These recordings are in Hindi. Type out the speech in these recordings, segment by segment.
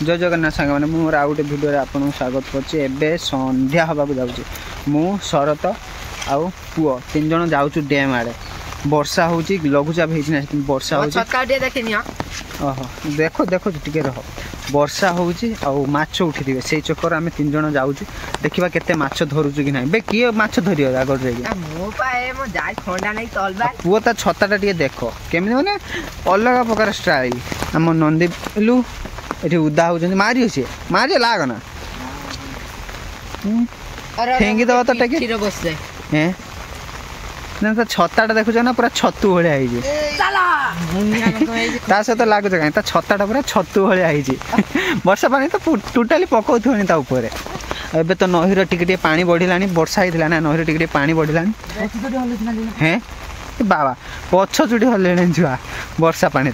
जय जगन्नाथ सांग मैंने मोर आउ गोटे भिडियो आपको स्वागत करें। संध्या हवा जाऊँगी मु शरत आउ पुओ तीन जन जाऊँ डैम आड़े। वर्षा हो लघुचाप होती वर्षा हो देख देख टे रह वर्षा होछ उठी से चक्कर आम तीन जन जाऊँ देखा केते माछ धरुचु कि ना किए माछ धर पुओ ता छता टे देख केमी मैंने अलग प्रकार स्टाइल आम नंदी लु ये उदा हो मारी सी मारी लाग ना फेंगी दवा तो टे ना तो छताटा देखुच ना पूरा छतु भाई ता सहित लगुच कहीं छताटा पूरा छतु भाई वर्षा पानी तो टोटाली पकाउथुनी ता ऊपर एबे तो नहीर टिके पानी बढ़िलानी वर्षा होता ना नहीर टिके पानी बढ़िलानी हैं बाबा पछ चुटी हल्ले छुआ वर्षा पानी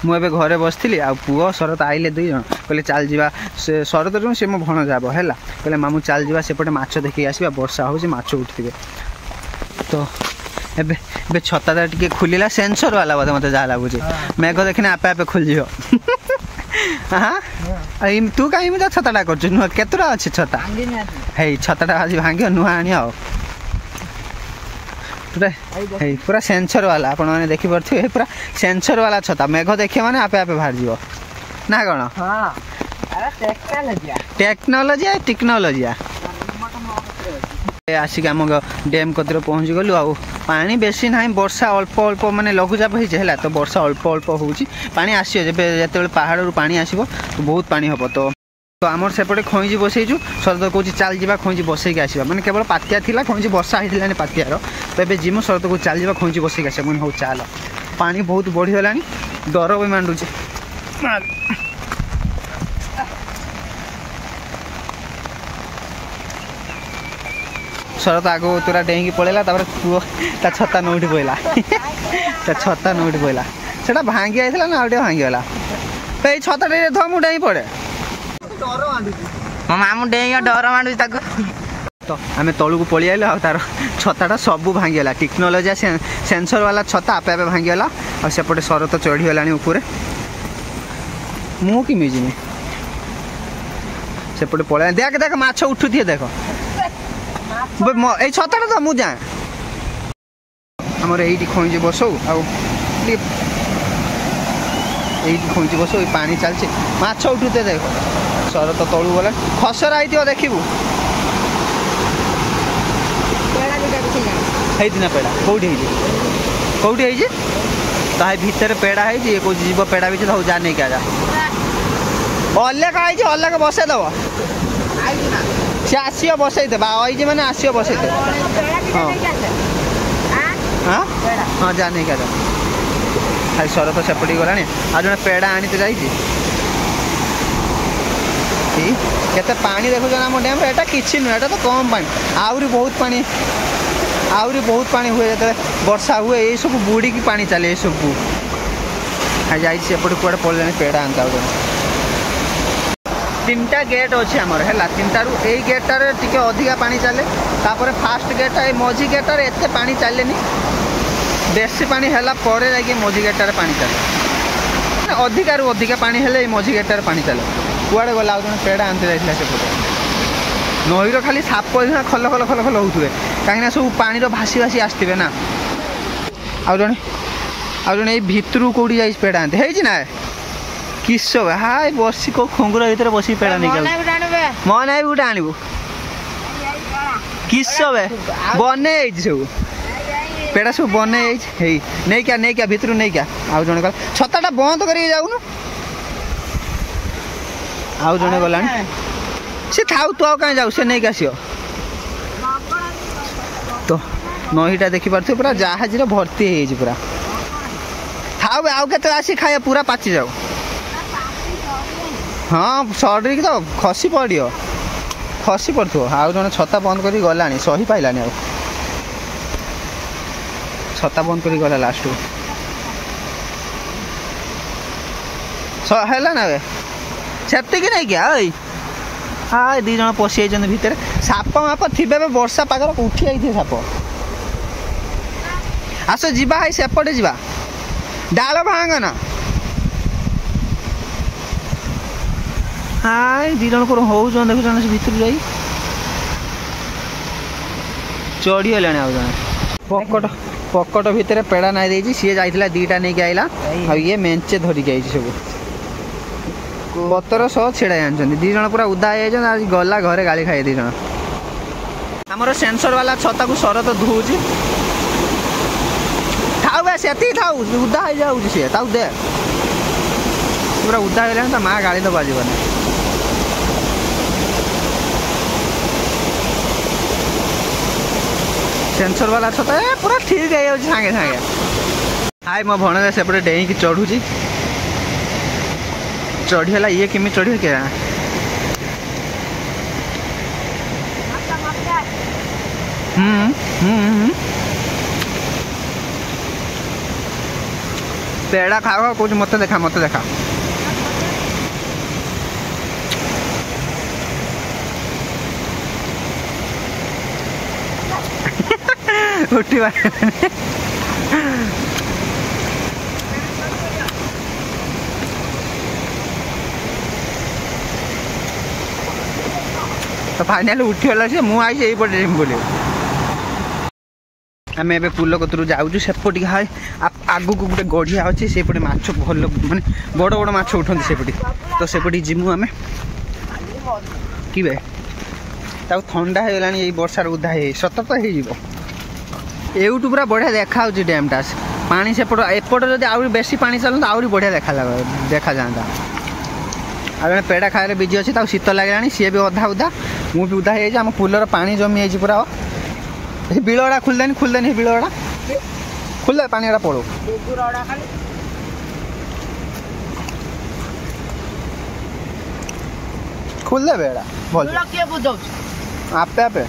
मुझे घरे बसती आ पुओ शरत आइले दुई जन कहले चल जावा से शरत जो सी मो भण जाब है कहले मामू चल जावा सेपटे माछ देखिए आसवा वर्षा हो माछ उठे तो एबे छता टे खुलला सेंसर वाला बोधे मत जहाँ लगुच मेघ देखने आपे आपे खुल हाँ तू कहीं मुझे छताटा कर नुह केतटा अच्छे छता है छताटा आज भांग नुआ आनी आ पूरा सेंसर वाला आपण मैंने देखी पारे पूरा सेंसर वाला छता मेघ देखिए मैंने आपे आपे बाहर जीव ना कौन टेक्नोलोजी टेक्नोलोजी आसिक आम डैम कतिर पहुँची गलु आ पानी बेसी ना वर्षा अल्प अल्प माने लघुचाप है तो वर्षा अल्प अल्प होनी आसो जो पहाड़ पानी आसो तो बहुत पानी हम तो आमर सेपटे खईजी बसईचु शरद कौच चल जा खईजी बसईक आसवा मैंने केवल पातिया थिला खईजी वर्षा होता पातियार तो ये जिमु शरद को चल जा खईजी बसईक आस मुझे हूँ चल पानी बहुत बढ़ीगला डर भी मांडुचे शरद आगो तुरा डेंगी पड़ेगा पुओ ता छता नौटी पड़ा ता छता नौटी पड़ा से भांगी जाता ना आगे भांगीगला ये छता टे मुझे डेई पड़े मो मामू डेंगे डर मांडू तो आम तलू को पलि आइल तार छताटा सब भांगीगला टेक्नोलोजी सेंसर वाला छता आपे आपे भांगीगला और सेपटे शरत चढ़ीगला ऊपर मु किमी जिमी सेपटे पलि देख देख माछ उठुथि देख ये छताटा तो मुझे आमर ये खईजी बसौ खईजी बसौ पानी चलছে माछ उठुते देख शरत तलू गला खसरा आई देखू ना पेड़ा कौटी कौटी ताही भितर पेड़ा है कौन जीव पेड़ा भी जा नहीं क्या जा अलग आई अलग बसई दब सी आसो बसई दे आई मैंने आसो बसई दे हाँ हाँ जा नहीं क्या जा खाली शरत सेपटी गला आ जो पेड़ा आनी तो जाइए केते पानी देखुन आम डैम एटा किसी नुह एटा तो कम पानी आहरी बहुत पानी हुए जो वर्षा हुए ये सब बुड़ी की पानी चले सब जापटे कूड़े पड़े पेड़ा आनता तीन टा गेट अच्छे आमर है तीन टारू यही गेटार टी अधिका पानी चले तापर फास्ट गेटा ये मझी गेटार एत पानी चले बेसी पानी है जा मझी गेटार पानी चले अधिकार अधिका पानी है मझी गेटार पानी चले कुआड़े गला पेड़ा आनते जाइए सेपटे नईर खाली साप खल खल खल खल होते कहीं सब पानी भासी भासी आसते ना आउ जड़े भितर कौटी जा पेड़ा आनते है ना किस हाय बसी कौ खोंगुर भर बस पेड़ा नहीं मन भी गोटे आणबू किस बने सब पेड़ा सब बने नहीं क्या भितर नहीं क्या आउ जड़े कह छताटा बंद कर जाऊन आउ जड़े गला सी थाऊ तू कहीं जाऊ से नहीं आसो तो नईटा देखिपे पूरा जहाज भर्ती है पूरा थाऊ आउ के आसी खाए पूरा पाची जाऊ हाँ सड़क तो खसी पड़ो आउ जड़े छता बंद कर गला सही पाइलानी आ छता बंद कर गला लास्ट है ना सेफ्टी की नहीं क्या हाँ दी जन पशि जाइए भितर साप माप थे वर्षा पागर उठी आई साप आस जा सेपटे जा डाल भांग ना हाय दी जन को हो देखुन से भितर जाई चढ़ी गले आउ जन पकट भितर पेड़ा नाई देछि सी जाइतिला दीटा नहीं के आइला आ ये मेंचे धरि के आइछि सब पतर सह छेड़ा आनछन दी जन पूरा उदा आइ जन आज गला घरे गाली खाइ दी जन हमर सेंसर वाला छता को शरत धुउछि थाउ बे सेती थाउ उदा आइ जाउ से ताउ दे पूरा उदा गले त मां गाली तो बाजिबन सेंसर वाला छता पूरा ठीक है सांगे सांगे हाय मो भण सेपटे डेई की चढ़ुची चढ़ीला ये केमी चढ़ी के पेड़ा खाओ कुछ मत देखा उठी तो फाइनाल उठीगला से मुझे आई यही पटे बोले आम ए पुल कतरू जाऊँ सेपटे हाय आगू को गोटे गढ़िया अच्छे सेपटे माछ भल माने बड़ बड़ माछ उठती सेपटे तो सेपटे जीमु आम कि ठंडा हो गला ये वर्षार उदा है सतर्क हो एवटू पूरा बढ़िया देखा डैमटा पानी सेपट एपट जब आउरी बेसी पानी चलता आउरी बढ़िया देखा जाता आ पेड़ा खाए बिजी अच्छी शीत लगे सी भी अधा उदा मु भी उदा हो आम पुलर पानी जमी जाइए पूरा बिलड़ा खुलदेनी बिलड़ा खुलदे पानी पड़ो खुलदे बेड़ा भल आपे आपे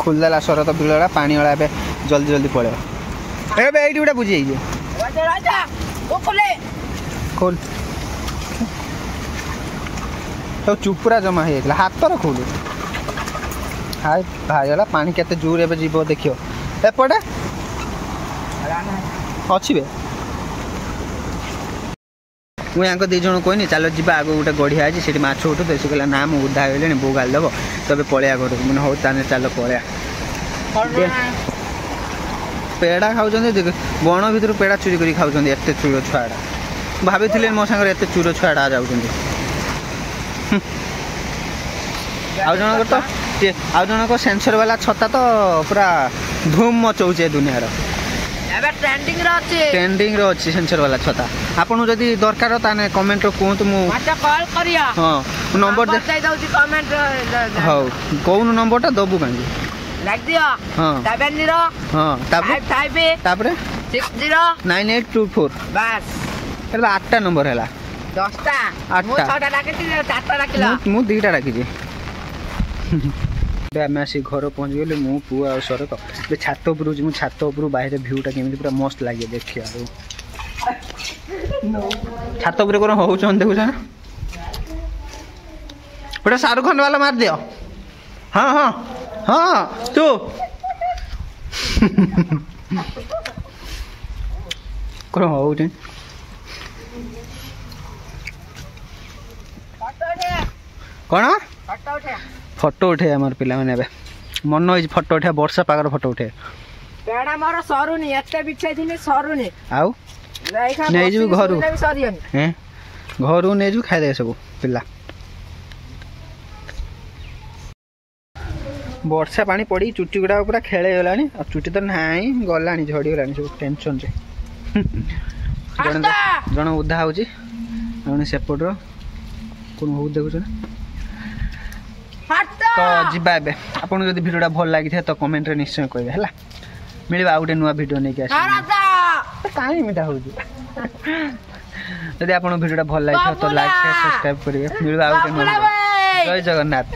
खुलदेला शरत बिलड़ा पानी वाला ए जल्दी जल्दी पड़े ए गोटे बुझे खोल तो चुपुरा जमा हो हाथ खोलू हाय भाई पानी केते जोर ए जीव देखियो एपटे अच्छी बे मुझे दी जन कहनी चलो जी आगे गोटे गढ़िया अच्छी से माछ उठू तो कहला ना मुझे उदा गले बो गाली देव तब पलैया घर मैंने हो चलो पलैया पेड़ा खाऊँ बण भर पेड़ा चोरी कर खाऊँ एत चूर छुआड़ा भाभी मो सागर एत चूर छुआड़ा जाऊँ आउ जनक सेंसर वाला छता तो पूरा धूम मचाऊे दुनिया ट्रेंडिंग रो अच्छी सेंसर वाला छता आपन जदि दरकार ताने कमेंट रो कहतु मु कॉल करिया हां नंबर दे दउची कमेंट हां कोन नंबरटा दबु कांगी लाग दियो हां 70 हां तापर 609824 बस एला 8टा नंबर हैला 10टा 8टा मु 6टा राखिती 4टा राखिला मु 2टा राखिजी आम आसी घर पहुँच गले मु पुआ और शरत छात उपर छात उपर बाहर भ्यूटा केमी पूरा मस्त लगे देखिए छात उपर कौन हो देखुछ ना गोटे शाहरुख खान वाला मार दियो हाँ हाँ हाँ तू कौन हो कौन फोटो उठे आम पिला मैंने मन हो फोटो उठे वर्षा पागर फोटो उठे पेड़ा मोर सरुनी एते बिछाई थिने सरुनी आउ नै जु घरु हैं घरु नै जु खाइ दे सब पिला वर्षा पानी पड़ी चुटी गुडा पूरा खेले गलानी आ चुटी तो नाही गलानी झड़ी गलानी सब टेंशन जे जण उद्धा होची जण सेपट रो कोन हो देखु छ तो जीवा ए आपन जदि वीडियोटा भल लागि थे तो कमेंट रे निश्चय कहबे हला मिलबा आ गुटे नुवा वीडियो नै के आसी काई मिटा हो जदि आपन वीडियोटा भल लागि थे तो लाइक शेयर सब्सक्राइब करिवे मिलबा आ गुटे नुवा जय जगन्नाथ।